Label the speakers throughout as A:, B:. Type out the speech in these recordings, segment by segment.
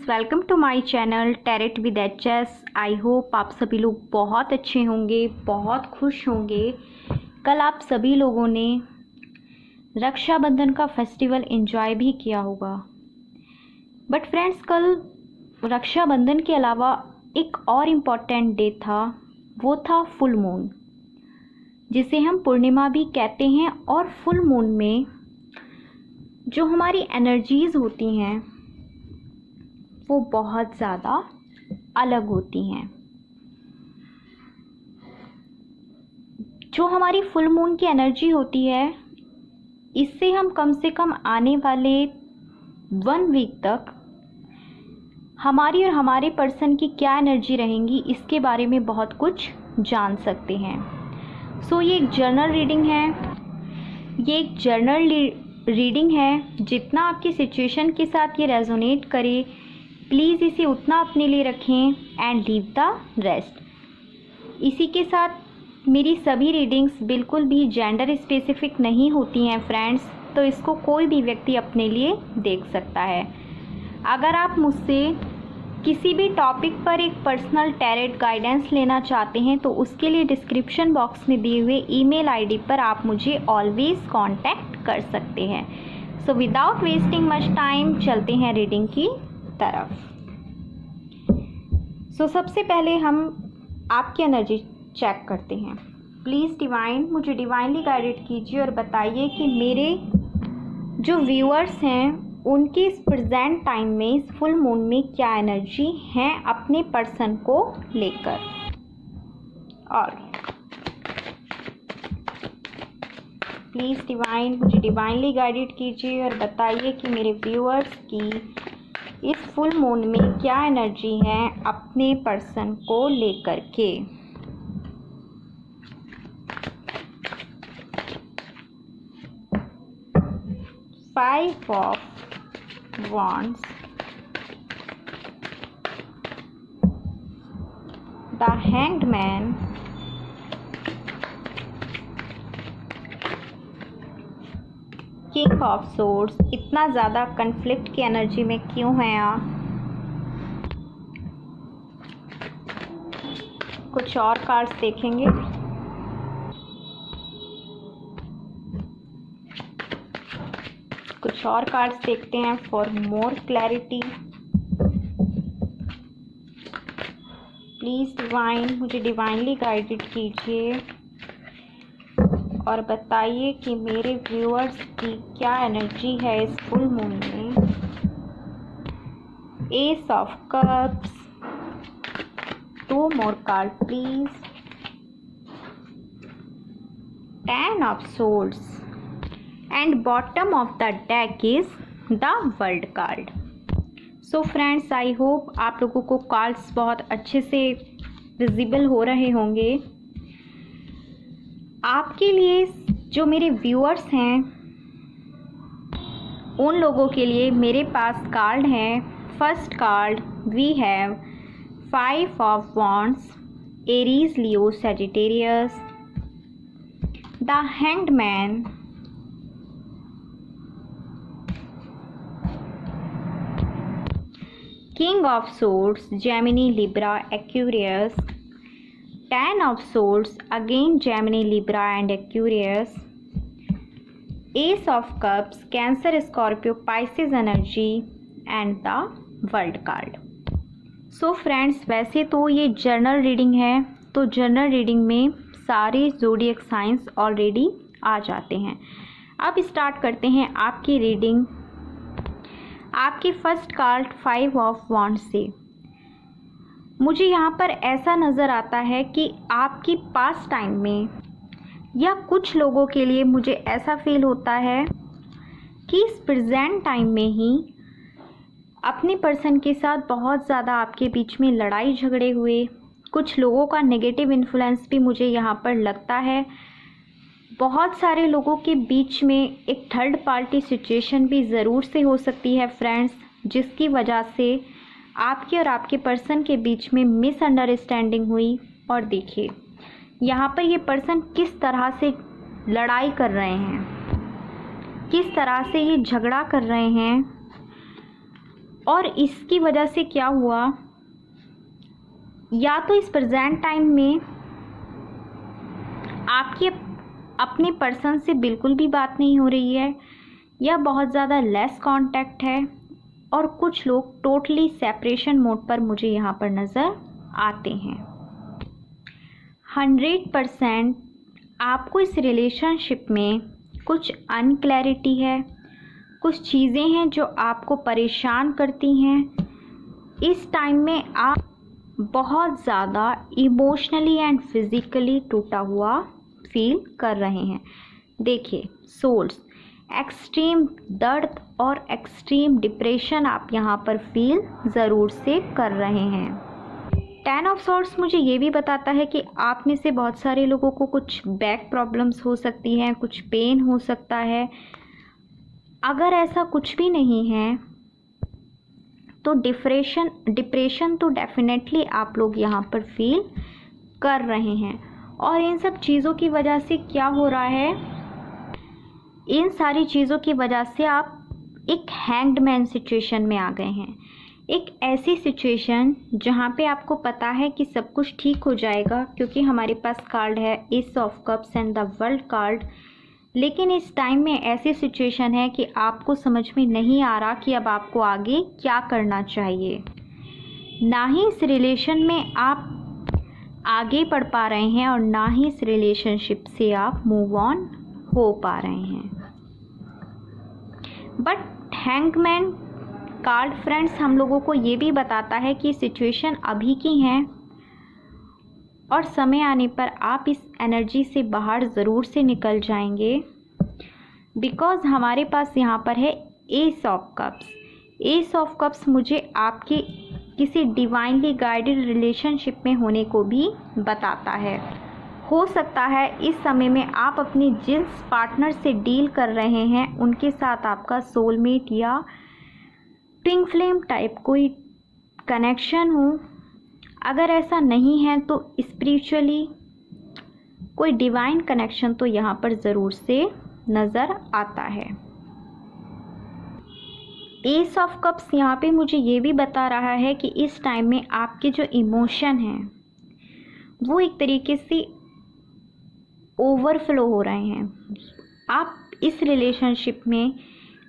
A: Friends, welcome to my channel tarot with HS. I hope आप सभी लोग बहुत अच्छे होंगे, बहुत खुश होंगे। कल आप सभी लोगों ने रक्षाबंधन का फेस्टिवल एंजॉय भी किया होगा। बट फ्रेंड्स, कल रक्षाबंधन के अलावा एक और इम्पॉर्टेंट डे था, वो था फुल मून, जिसे हम पूर्णिमा भी कहते हैं। और फुल मून में जो हमारी एनर्जीज़ होती हैं वो बहुत ज़्यादा अलग होती हैं। जो हमारी फुल मून की एनर्जी होती है, इससे हम कम से कम आने वाले 1 वीक तक हमारी और हमारे पर्सन की क्या एनर्जी रहेंगी, इसके बारे में बहुत कुछ जान सकते हैं। ये एक जर्नल रीडिंग है। ये एक जर्नल रीडिंग है। जितना आपकी सिचुएशन के साथ ये रेजोनेट करे, प्लीज़ इसे उतना अपने लिए रखें एंड लीव द रेस्ट। इसी के साथ मेरी सभी रीडिंग्स बिल्कुल भी जेंडर स्पेसिफिक नहीं होती हैं फ्रेंड्स, तो इसको कोई भी व्यक्ति अपने लिए देख सकता है। अगर आप मुझसे किसी भी टॉपिक पर एक पर्सनल टैरेट गाइडेंस लेना चाहते हैं तो उसके लिए डिस्क्रिप्शन बॉक्स में दिए हुए ईमेल आईडी पर आप मुझे ऑलवेज कांटेक्ट कर सकते हैं। So without wasting much time चलते हैं रीडिंग की तरफ। सबसे पहले हम आपकी एनर्जी चेक करते हैं। प्लीज़ डिवाइन मुझे डिवाइनली गाइडेड कीजिए और बताइए कि मेरे जो व्यूअर्स हैं उनके इस प्रेजेंट टाइम में, इस फुल मून में क्या एनर्जी है अपने पर्सन को लेकर। और प्लीज़ डिवाइन मुझे डिवाइनली गाइडेड कीजिए और बताइए कि मेरे व्यूअर्स की इस फुल मून में क्या एनर्जी है अपने पर्सन को लेकर के। Five of Wands, the Hanged Man, King of Swords। इतना ज़्यादा कन्फ्लिक्ट की एनर्जी में क्यों हैं आप? कुछ और कार्ड्स देखेंगे। कुछ और कार्ड्स देखते हैं for more clarity. Please divine मुझे डिवाइनली गाइडेड कीजिए और बताइए कि मेरे व्यूअर्स की क्या एनर्जी है इस फुल मून में। S of cups, 2 more card please. 10 of swords and bottom of the deck is the world card। So friends, I hope आप लोगों को कार्ड्स बहुत अच्छे से विजिबल हो रहे होंगे। आपके लिए जो मेरे व्यूअर्स हैं उन लोगों के लिए मेरे पास कार्ड हैं। First card we have 5 of wands, Aries, Leo, Sagittarius. The hanged man, King of Swords, Gemini, Libra, Aquarius। 10 of Swords, again Gemini, Libra and Aquarius। Ace of Cups, Cancer, Scorpio, Pisces energy and the World card। So friends, वैसे तो ये journal reading है, तो journal reading में सारे zodiac science already आ जाते हैं। अब स्टार्ट करते हैं आपकी रीडिंग। आपकी फर्स्ट कार्ड 5 ऑफ वॉन्ड्स से मुझे यहाँ पर ऐसा नज़र आता है कि आपकी पास्ट टाइम में या कुछ लोगों के लिए मुझे ऐसा फील होता है कि इस प्रेजेंट टाइम में ही अपने पर्सन के साथ बहुत ज़्यादा आपके बीच में लड़ाई झगड़े हुए। कुछ लोगों का नेगेटिव इन्फ्लुएंस भी मुझे यहाँ पर लगता है। बहुत सारे लोगों के बीच में एक थर्ड पार्टी सिचुएशन भी ज़रूर से हो सकती है फ्रेंड्स, जिसकी वजह से आपके और आपके पर्सन के बीच में मिसअंडरस्टैंडिंग हुई। और देखिए यहाँ पर ये पर्सन किस तरह से लड़ाई कर रहे हैं, किस तरह से ये झगड़ा कर रहे हैं। और इसकी वजह से क्या हुआ, या तो इस प्रेजेंट टाइम में आपकी अपने पर्सन से बिल्कुल भी बात नहीं हो रही है, या बहुत ज़्यादा लेस कांटेक्ट है, और कुछ लोग टोटली सेपरेशन मोड पर मुझे यहाँ पर नज़र आते हैं। 100% आपको इस रिलेशनशिप में कुछ अनक्लैरिटी है, कुछ चीज़ें हैं जो आपको परेशान करती हैं। इस टाइम में आप बहुत ज़्यादा इमोशनली एंड फिज़िकली टूटा हुआ फील कर रहे हैं। देखिए सोल्स, एक्सट्रीम दर्द और एक्सट्रीम डिप्रेशन आप यहाँ पर फील ज़रूर से कर रहे हैं। 10 ऑफ सॉर्ड्स मुझे ये भी बताता है कि आप में से बहुत सारे लोगों को कुछ बैक प्रॉब्लम्स हो सकती हैं, कुछ पेन हो सकता है। अगर ऐसा कुछ भी नहीं है तो डिप्रेशन तो डेफिनेटली आप लोग यहाँ पर फील कर रहे हैं। और इन सब चीज़ों की वजह से क्या हो रहा है, इन सारी चीज़ों की वजह से आप एक हैंग्ड मैन सिचुएशन में आ गए हैं। एक ऐसी सिचुएशन जहाँ पे आपको पता है कि सब कुछ ठीक हो जाएगा, क्योंकि हमारे पास कार्ड है S of cups and the world card. लेकिन इस टाइम में ऐसी सिचुएशन है कि आपको समझ में नहीं आ रहा कि अब आपको आगे क्या करना चाहिए। ना ही इस रिलेशन में आप आगे बढ़ पा रहे हैं और ना ही इस रिलेशनशिप से आप मूव ऑन हो पा रहे हैं। बट हैंगमैन कार्ड फ्रेंड्स हम लोगों को ये भी बताता है कि सिचुएशन अभी की है और समय आने पर आप इस एनर्जी से बाहर ज़रूर से निकल जाएंगे। बिकॉज़ हमारे पास यहाँ पर है S of cups. S of cups मुझे आपके किसी डिवाइनली गाइडेड रिलेशनशिप में होने को भी बताता है। हो सकता है इस समय में आप अपने जिस पार्टनर से डील कर रहे हैं उनके साथ आपका सोलमेट या ट्विन फ्लेम टाइप कोई कनेक्शन हो। अगर ऐसा नहीं है तो स्पिरिचुअली कोई डिवाइन कनेक्शन तो यहाँ पर ज़रूर से नज़र आता है। एस ऑफ कप्स यहाँ पे मुझे ये भी बता रहा है कि इस टाइम में आपके जो इमोशन हैं वो एक तरीके से ओवरफ्लो हो रहे हैं। आप इस रिलेशनशिप में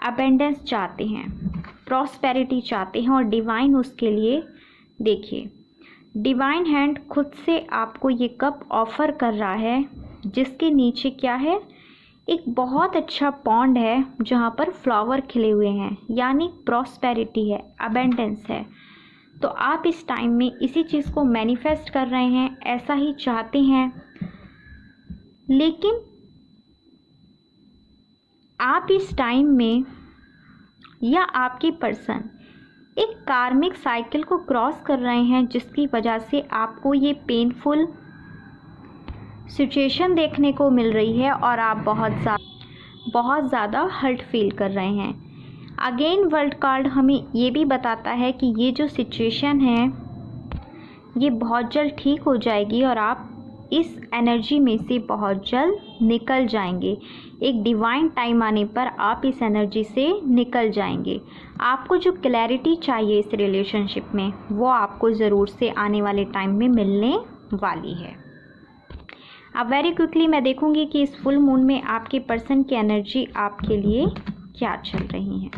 A: अबेंडेंस चाहते हैं, प्रॉस्पेरिटी चाहते हैं और डिवाइन उसके लिए, देखिए डिवाइन हैंड खुद से आपको ये कप ऑफ़र कर रहा है, जिसके नीचे क्या है, एक बहुत अच्छा पॉन्ड है जहाँ पर फ्लावर खिले हुए हैं, यानी प्रॉस्पेरिटी है, अबेंडेंस है। तो आप इस टाइम में इसी चीज़ को मैनिफेस्ट कर रहे हैं, ऐसा ही चाहते हैं। लेकिन आप इस टाइम में या आपकी पर्सन एक कार्मिक साइकिल को क्रॉस कर रहे हैं, जिसकी वजह से आपको ये पेनफुल सिचुएशन देखने को मिल रही है और आप बहुत ज़्यादा हर्ट फील कर रहे हैं। अगेन वर्ल्ड कार्ड हमें ये भी बताता है कि ये जो सिचुएशन है ये बहुत जल्द ठीक हो जाएगी और आप इस एनर्जी में से बहुत जल्द निकल जाएंगे। एक डिवाइन टाइम आने पर आप इस एनर्जी से निकल जाएंगे। आपको जो क्लैरिटी चाहिए इस रिलेशनशिप में वो आपको ज़रूर से आने वाले टाइम में मिलने वाली है। अब वेरी क्विकली मैं देखूंगी कि इस फुल मून में आपके पर्सन की एनर्जी आपके लिए क्या चल रही है।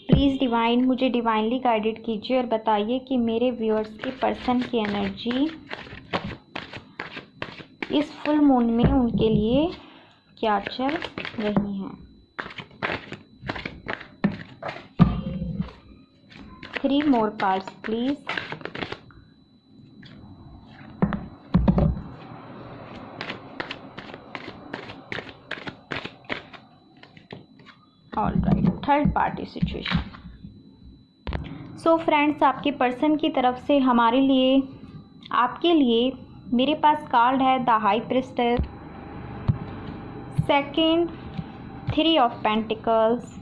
A: प्लीज़ डिवाइन मुझे डिवाइनली गाइडेड कीजिए और बताइए कि मेरे व्यूअर्स के पर्सन की एनर्जी इस फुल मून में उनके लिए क्या चल रही है। 3 more cards please. All right, third party situation. So friends, आपके पर्सन की तरफ से हमारे लिए, आपके लिए मेरे पास कार्ड है the high priestess, second 3 of pentacles,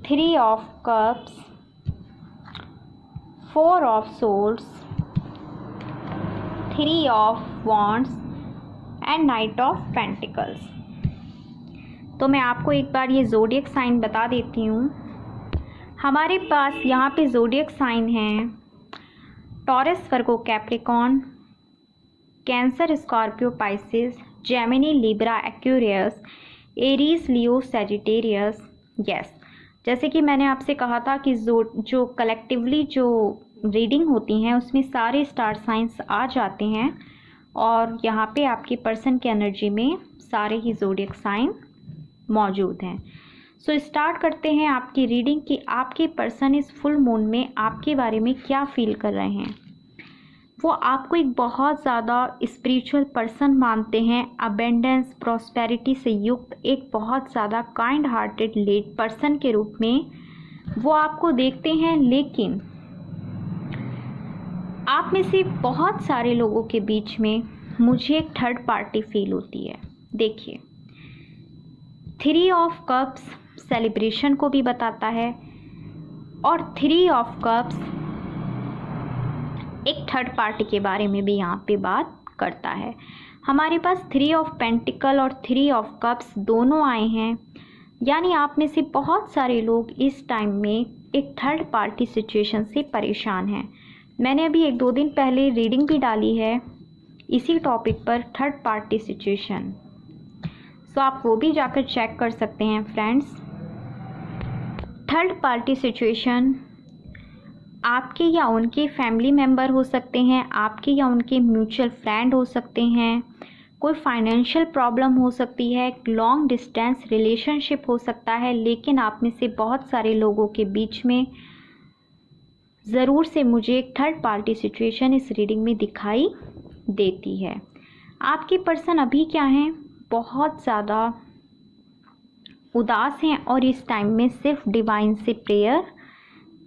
A: 3 of cups, 4 of swords, 3 of wands and Knight of Pentacles. तो मैं आपको एक बार ये ज़ोडिएक साइन बता देती हूँ। हमारे पास यहाँ पे ज़ोडिएक साइन हैं Taurus, Virgo, Capricorn, Cancer, Scorpio, Pisces, Gemini, Libra, Aquarius, Aries, Leo, Sagittarius. Yes, जैसे कि मैंने आपसे कहा था कि जो कलेक्टिवली जो रीडिंग होती हैं उसमें सारे स्टार साइंस आ जाते हैं और यहाँ पे आपके पर्सन की एनर्जी में सारे ही ज़ोडिएक साइन मौजूद हैं। सो स्टार्ट करते हैं आपकी रीडिंग कि आपके पर्सन इस फुल मून में आपके बारे में क्या फील कर रहे हैं। वो आपको एक बहुत ज़्यादा स्पिरिचुअल पर्सन मानते हैं, अबेंडेंस, प्रॉस्पेरिटी से युक्त एक बहुत ज़्यादा काइंड हार्टेड लेड पर्सन के रूप में वो आपको देखते हैं। लेकिन आप में से बहुत सारे लोगों के बीच में मुझे एक थर्ड पार्टी फील होती है। देखिए, 3 ऑफ कप्स सेलिब्रेशन को भी बताता है और 3 ऑफ कप्स एक थर्ड पार्टी के बारे में भी यहाँ पे बात करता है। हमारे पास 3 ऑफ पेंटिकल और 3 ऑफ कप्स दोनों आए हैं, यानी आप में से बहुत सारे लोग इस टाइम में एक थर्ड पार्टी सिचुएशन से परेशान हैं। मैंने अभी 1-2 दिन पहले रीडिंग भी डाली है इसी टॉपिक पर, थर्ड पार्टी सिचुएशन। सो आप वो भी जाकर चेक कर सकते हैं फ्रेंड्स। थर्ड पार्टी सिचुएशन आपके या उनके फैमिली मेम्बर हो सकते हैं, आपके या उनके म्यूचुअल फ्रेंड हो सकते हैं, कोई फाइनेंशियल प्रॉब्लम हो सकती है, लॉन्ग डिस्टेंस रिलेशनशिप हो सकता है। लेकिन आप में से बहुत सारे लोगों के बीच में ज़रूर से मुझे एक थर्ड पार्टी सिचुएशन इस रीडिंग में दिखाई देती है। आपके पर्सन अभी क्या हैं, बहुत ज़्यादा उदास हैं और इस टाइम में सिर्फ डिवाइन से प्रेयर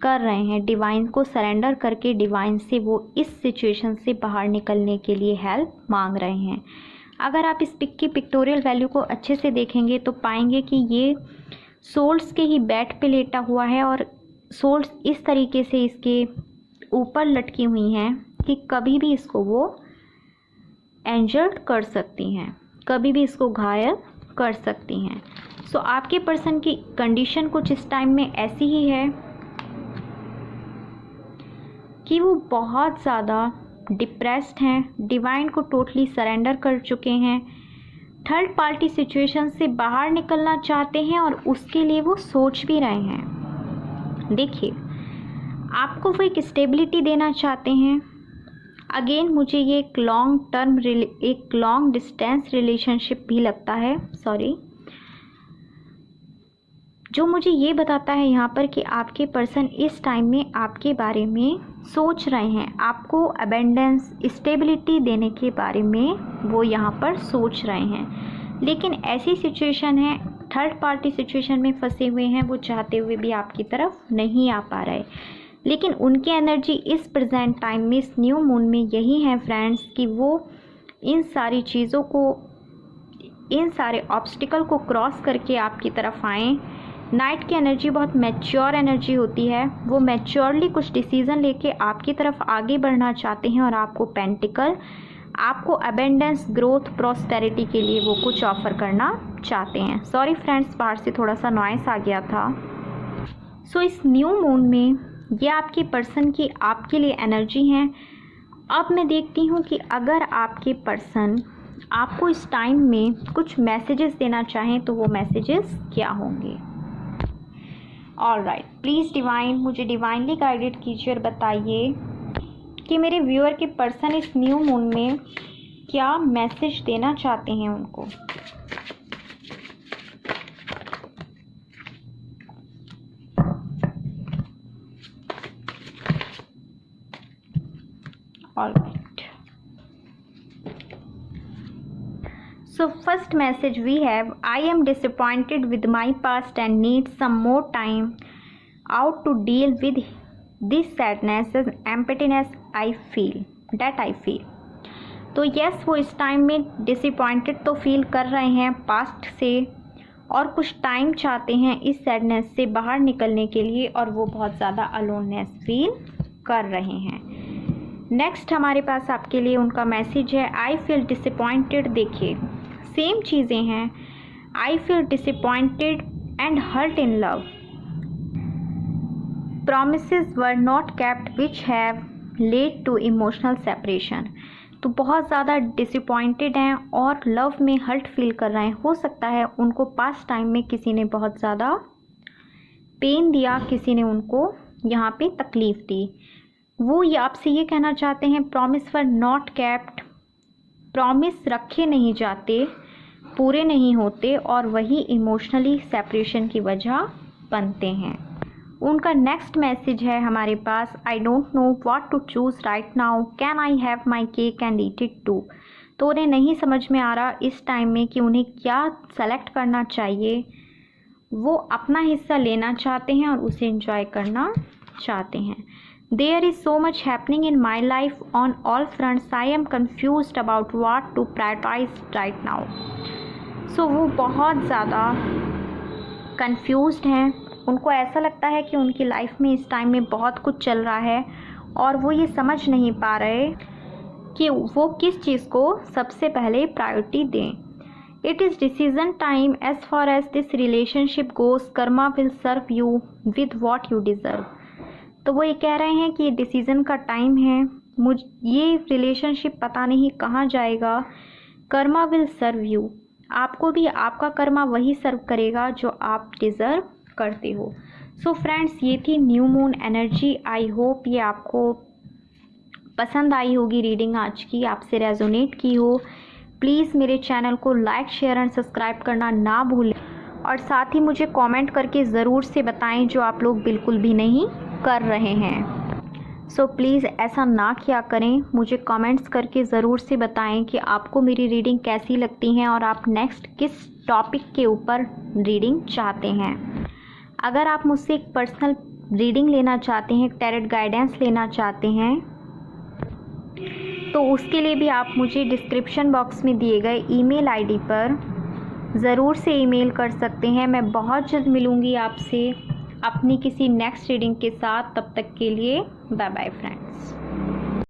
A: कर रहे हैं। डिवाइन को सरेंडर करके डिवाइन से वो इस सिचुएशन से बाहर निकलने के लिए हेल्प मांग रहे हैं। अगर आप इस पिक की पिक्टोरियल वैल्यू को अच्छे से देखेंगे तो पाएंगे कि ये सोल्स के ही बेड पे लेटा हुआ है और सोल्स इस तरीके से इसके ऊपर लटकी हुई हैं कि कभी भी इसको वो इंजर्ड कर सकती हैं, कभी भी इसको घायल कर सकती हैं। सो आपके पर्सन की कंडीशन कुछ इस टाइम में ऐसी ही है कि वो बहुत ज़्यादा डिप्रेस्ड हैं, डिवाइन को टोटली सरेंडर कर चुके हैं, थर्ड पार्टी सिचुएशन से बाहर निकलना चाहते हैं और उसके लिए वो सोच भी रहे हैं। देखिए, आपको वो एक स्टेबिलिटी देना चाहते हैं। अगेन मुझे ये एक लॉन्ग टर्म एक लॉन्ग डिस्टेंस रिलेशनशिप भी लगता है, सॉरी, जो मुझे ये बताता है यहाँ पर कि आपके पर्सन इस टाइम में आपके बारे में सोच रहे हैं, आपको अबेंडेंस, स्टेबिलिटी देने के बारे में वो यहाँ पर सोच रहे हैं। लेकिन ऐसी सिचुएशन है, थर्ड पार्टी सिचुएशन में फंसे हुए हैं, वो चाहते हुए भी आपकी तरफ नहीं आ पा रहे। लेकिन उनकी एनर्जी इस प्रेजेंट टाइम में, इस न्यू मून में यही है फ्रेंड्स कि वो इन सारी चीज़ों को, इन सारे ऑब्स्टिकल को क्रॉस करके आपकी तरफ आएँ। नाइट की एनर्जी बहुत मैच्योर एनर्जी होती है, वो मैच्योरली कुछ डिसीज़न लेके आपकी तरफ आगे बढ़ना चाहते हैं और आपको पेंटिकल, आपको अबेंडेंस, ग्रोथ, प्रॉस्पेरिटी के लिए वो कुछ ऑफ़र करना चाहते हैं। सॉरी फ्रेंड्स, बाहर से थोड़ा सा नॉइस आ गया था। सो इस न्यू मून में ये आपके पर्सन की आपके लिए एनर्जी है। अब मैं देखती हूँ कि अगर आपके पर्सन आपको इस टाइम में कुछ मैसेजेस देना चाहें तो वो मैसेजेस क्या होंगे। ऑलराइट, प्लीज़ डिवाइन मुझे डिवाइनली गाइडेड कीजिए और बताइए कि मेरे व्यूअर के पर्सन इस न्यू मून में क्या मैसेज देना चाहते हैं उनको। Alright, so first message we have, I am disappointed with my past and need some more time out to deal with this sadness and emptiness I feel। तो yes, वो इस time में डिसअपॉइंटेड तो feel कर रहे हैं past से और कुछ टाइम चाहते हैं इस सैडनेस से बाहर निकलने के लिए और वो बहुत ज़्यादा अलोननेस फील कर रहे हैं। नेक्स्ट हमारे पास आपके लिए उनका मैसेज है, आई फील डिसअपॉइंटेड। देखिए, सेम चीज़ें हैं, I feel disappointed and hurt in love. Promises were not kept which have led to emotional separation. तो बहुत ज़्यादा डिसअपॉइंटेड हैं और लव में हर्ट फील कर रहे हैं। हो सकता है उनको पास्ट टाइम में किसी ने बहुत ज़्यादा पेन दिया, किसी ने उनको यहाँ पे तकलीफ़ दी। वो ये आपसे ये कहना चाहते हैं promise were not kept, promise रखे नहीं जाते, पूरे नहीं होते और वही इमोशनली सेपरेशन की वजह बनते हैं। उनका नेक्स्ट मैसेज है हमारे पास, I don't know what to choose right now, can I have my cake and eat it too. तो उन्हें नहीं समझ में आ रहा इस टाइम में कि उन्हें क्या सेलेक्ट करना चाहिए। वो अपना हिस्सा लेना चाहते हैं और उसे एंजॉय करना चाहते हैं। There is so much happening in my life on all fronts, I am confused about what to prioritise right now. So वो बहुत ज़्यादा कन्फ्यूज्ड हैं। उनको ऐसा लगता है कि उनकी लाइफ में इस टाइम में बहुत कुछ चल रहा है और वो ये समझ नहीं पा रहे कि वो किस चीज़ को सबसे पहले प्रायोरिटी दें। It is decision time as far as this relationship goes, karma will serve you with what you deserve. तो वो ये कह रहे हैं कि ये डिसीज़न का टाइम है, ये रिलेशनशिप पता नहीं कहाँ जाएगा। कर्मा विल सर्व यू, आपको भी आपका कर्मा वही सर्व करेगा जो आप डिज़र्व करते हो। सो फ्रेंड्स, ये थी new moon energy. I hope ये आपको पसंद आई होगी रीडिंग आज की, आपसे रेजोनेट की हो। प्लीज़ मेरे चैनल को लाइक, शेयर एंड सब्सक्राइब करना ना भूलें और साथ ही मुझे कमेंट करके ज़रूर से बताएं जो आप लोग बिल्कुल भी नहीं कर रहे हैं। सो प्लीज़ ऐसा ना किया करें, मुझे कमेंट्स करके ज़रूर से बताएं कि आपको मेरी रीडिंग कैसी लगती हैं और आप नेक्स्ट किस टॉपिक के ऊपर रीडिंग चाहते हैं। अगर आप मुझसे एक पर्सनल रीडिंग लेना चाहते हैं, टैरोट गाइडेंस लेना चाहते हैं, तो उसके लिए भी आप मुझे डिस्क्रिप्शन बॉक्स में दिए गए ईमेल आईडी पर ज़रूर से ईमेल कर सकते हैं। मैं बहुत जल्द मिलूँगी आपसे अपनी किसी नेक्स्ट रीडिंग के साथ। तब तक के लिए बाय बाय फ्रेंड्स।